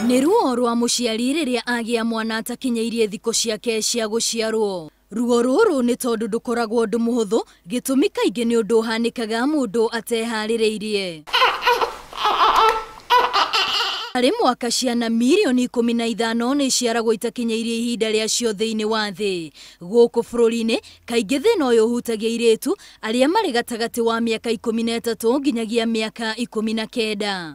Nĩ ruo rwa mũciari rĩrĩa agĩa mwana atakinyiirie thikũ ciake cia gũciarwo. Ruo rũrũ nĩ tondũ ndũkoragwo ũndũ mũhũthũ, gĩtũmi kaingĩ nĩ ũndũ ũhanĩkaga mũndũ ateharĩrĩirie. Harĩ mwaka ciana milioni 15 nĩ iciaragwo itakinyiirie ihinda rĩacio thĩinĩ wa thĩ. Gũkũ bũrũri-inĩ kaingĩ thĩna ũyũ ũhutagia airĩtu arĩa marĩ gatagatĩ wa mĩaka 13 nginyagia mĩaka 19.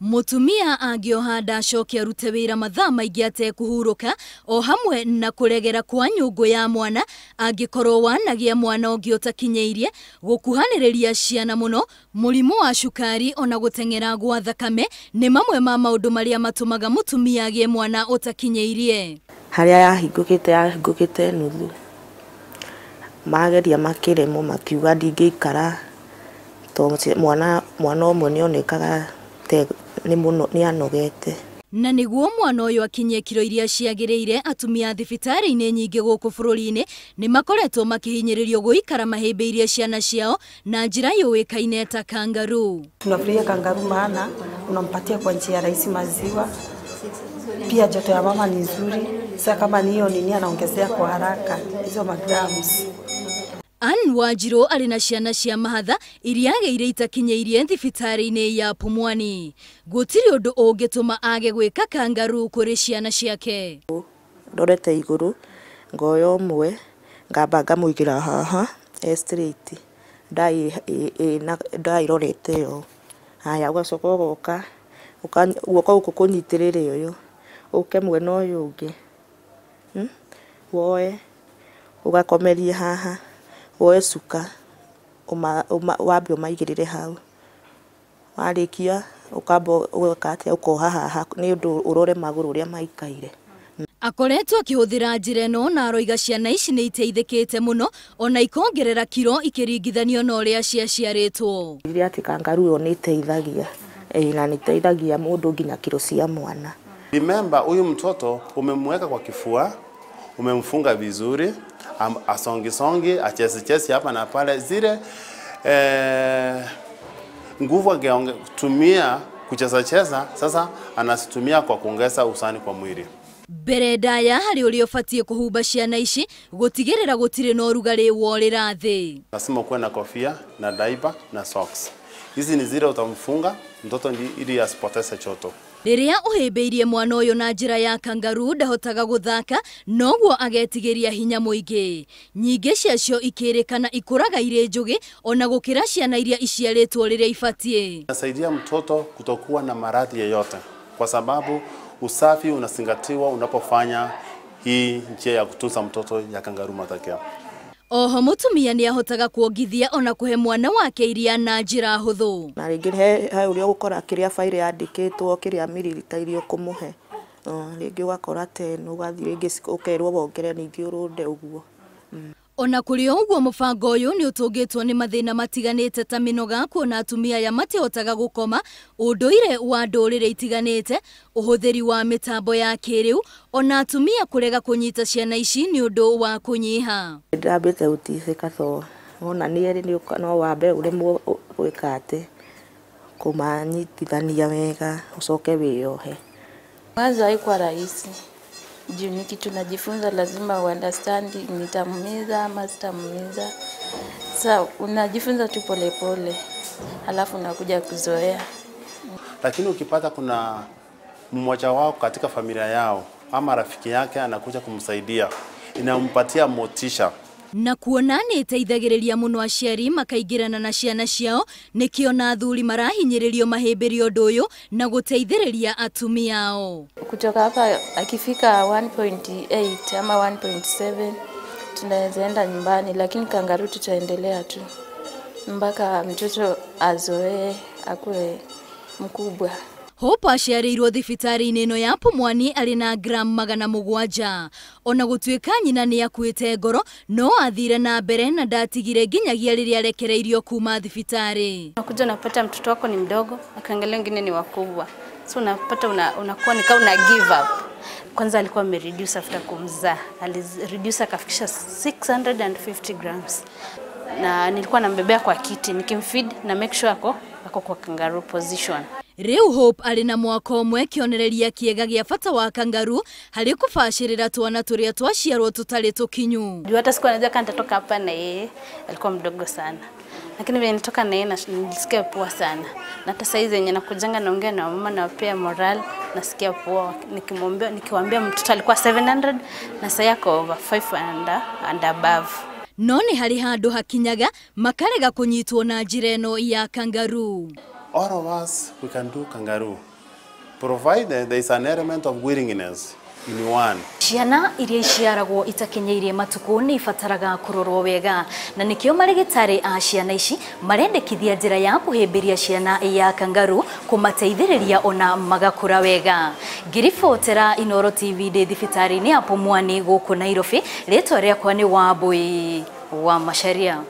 Mutumia angĩoha ndacoke arute wĩra mathaa maingĩ atekũhurũka, o hamwe na kũregera kwa nyũngũ ya mwana angĩkorwo wanagia mwana ũngĩ ũtakinyiirie, gũkuhanĩrĩria ciana mũno, mũrimũ wa cukari ona gũteng'era gwa thakame nĩ mamwe ma maũndũ marĩa matũmaga mutumia agĩe mwana ũtakinyiirie. Harĩa yahingũkĩte nuthu, mageria makĩremwo makiuga ndingĩikara, tondũ mwana ũmwe nĩonekaga nĩ anogete. Na nĩguo mwana ũyũ akinyie kiro iria ciagĩrĩire, atumia thibitarĩ-inĩ nyingĩ gũkũ bũrũri-inĩ nĩ makoretwo makihinyĩrĩrio guikara mahĩmbĩirie ciana ciao na njira yũĩkaine ta Kangaroo. Tunavulia Kangaroo maana unampatia kwa njia rahisi maziwa. Pia joto ya mama ni nzuri. Sasa kama ni hiyo nini anaongezea kwa haraka hizo magrams. Wanjiru arĩ na ciana cia mahatha iria agĩire itakinyiirie thibitarĩ-inĩ ya Pumwani. Gũtirĩ ũndũ ũngĩtũma age gwĩka Kangaroo kũrĩ ciana ciake. Ndorete igũrũ, ngoya ũmwe, ngamba ngamũigĩra haha, straight. Ndairorete yo. Haya ũgacoka ũgoka, guoko gũkũ kũnyitĩrĩre ũyũ. Ũke mwena ũyũ ũngĩ. Woe, ũgakomeria haha. Woe cuka, wambe ũmaigĩrĩre hau. Warĩkia, ũkamba ũgeka atĩa, ũkoha haha nĩ ũndũ ũrore magũrũ ũrĩa maikaire. Akoretwo akĩhũthĩra njĩra ĩno na aroiga ciana ici nĩ iteithĩkĩte mũno, ona ikongerera kiro ikĩringithanio na ũrĩa ciaciarĩtwo. Rĩrĩa atĩ Kangaroo nĩ iteithagia, na nĩ iteithagia mũndũ nginya kiro cia mwana. Remember, huyu mtoto umemweka kwa kifua, umemfunga vizuri, asongi achezi hapa na pale, zile nguvu angetumia kucheza sasa anasitumia kwa kuongeza usani kwa mwili. Mbere ndaya harĩ ũrĩa ũbatiĩ kũhumba ciana ici gũtigĩrĩra gũtirĩ na ũrugarĩ worĩra thĩ. Lazima kuwe na kofia na diaper na socks. Hizi ni zile utamfunga mtoto ili asipoteze joto. Rĩrĩa ũhĩmbĩirie mwana ũyũ na njĩra ya Kangaroo ndahotaga gũthaka, noguo agetigĩria hinya mũingĩ. Nyingĩ ciacio ikĩrĩkana ikũraga irĩ njũgĩ ona gũkĩra ciana iria iciarĩtwo rĩrĩa ibatiĩ. Nasaidia mtoto kutokuwa na maradhi yoyote kwa sababu usafi unazingatiwa unapofanya hii njia ya kutunza mtoto ya Kangaroo matokeo. Oho mutumia nĩ ahotaga kuongithia ona kũhe mwana wake iria na njĩra hũthũ. Na rĩngĩ he ũrĩa ũgũkora kĩrĩa faili yandĩkĩtwo kĩrĩa mililita iria ũkũmũhe. Rĩngĩ ũgakora 10 ũgathiĩ rĩngĩ ũkerwo wongere ningĩ ũrũnde ũguo. Ona kũrĩ ũguo mũbango ũyũ nĩ ũtũngĩtwo nĩ mathĩna matiganĩte ta mĩnoga, kuona atumia aya matihotaga gũkoma, ũndũire wa ndũrĩrĩ itiganĩte, ũhũthĩri wa mĩtambo ya kĩrĩu, ona atumia kũrega kũnyita ciana ici nĩ ũndũ wa kũnyiha. Ndambĩte gũticĩka to ona nĩ no wambe ũremwo gwĩka atĩ kũmanyitithania wega ũcoke wĩyohe. Mwanzo haikuwa rahisi. Juu ni kitu najifunza, lazima understand nitamumiza ama sitamumiza. Sasa unajifunza tu polepole, halafu unakuja kuzoea. Lakini ukipata kuna mmoja wao katika familia yao ama rafiki yake anakuja kumsaidia, inampatia motisha. Na kuona nĩ iteithagĩrĩria mũno aciari makaingĩrana na ciana ciao, nĩkĩo na athuri marahinyĩrĩrio mahĩmbĩrio ũndũ ũyũ na gũteithĩrĩria atumia ao. Kutoka hapa akifika 1.8 ama 1.7 tunaweza enda nyumbani, lakini Kangaroo tutaendelea tu mpaka mtoto azoee akue mkubwa. Hope aciarĩirwo thibitarĩ-inĩ ĩno ya Pumwani arĩ na gram 700. Ona gũtuĩka nyina nĩ akuĩte ngoro, no athire na mbere na ndatigire nginyagia rĩrĩa arekereirio kuma thibitarĩ. Unakuja unapata mtoto wako ni mdogo, akaangalia wengine ni wakubwa. So unapata unakuwa ni kama una give up. Kwanza alikuwa amereduce after kumzaa. Alireduce akafikisha 650 grams. Na nilikuwa nambebea kwa kiti, nikimfeed na make sure ako kwa Kangaroo position. Riu Hope ari na mwaka umwe kionereria kiega gia bata wa Kangaroo hari kubashirira twana turia twaciarwo tutari tukinyu. Hata siku anajua kama nitatoka hapa na yeye alikuwa mdogo sana. Lakini vile nitoka na yeye nilisikia poa sana. Na hata saizi yenye nakujanga naongea na mama na pia moral nasikia poa. Nikiwaambia mtoto alikuwa 700 na sasa yako over 5 and above. Noni hari handu hakinyaga makarega kunyitwo na njira eno ya Kangaroo. All of us, we can do Kangaroo, provided there is an element of willingness in one. Ciana iria iciaragwo itakinyiirie matuku ni ibataraga kurorwo wega na nikio marigitari a ciana ici marendekithia njira ya kuhimbiria ciana ya Kangaroo kumateithiriria ona magakura wega. Ngiribotera Inooro TV de thibitari ni hapo Mwani guku Nairobi, ritwa riakwa ni Wambui wa Macharia.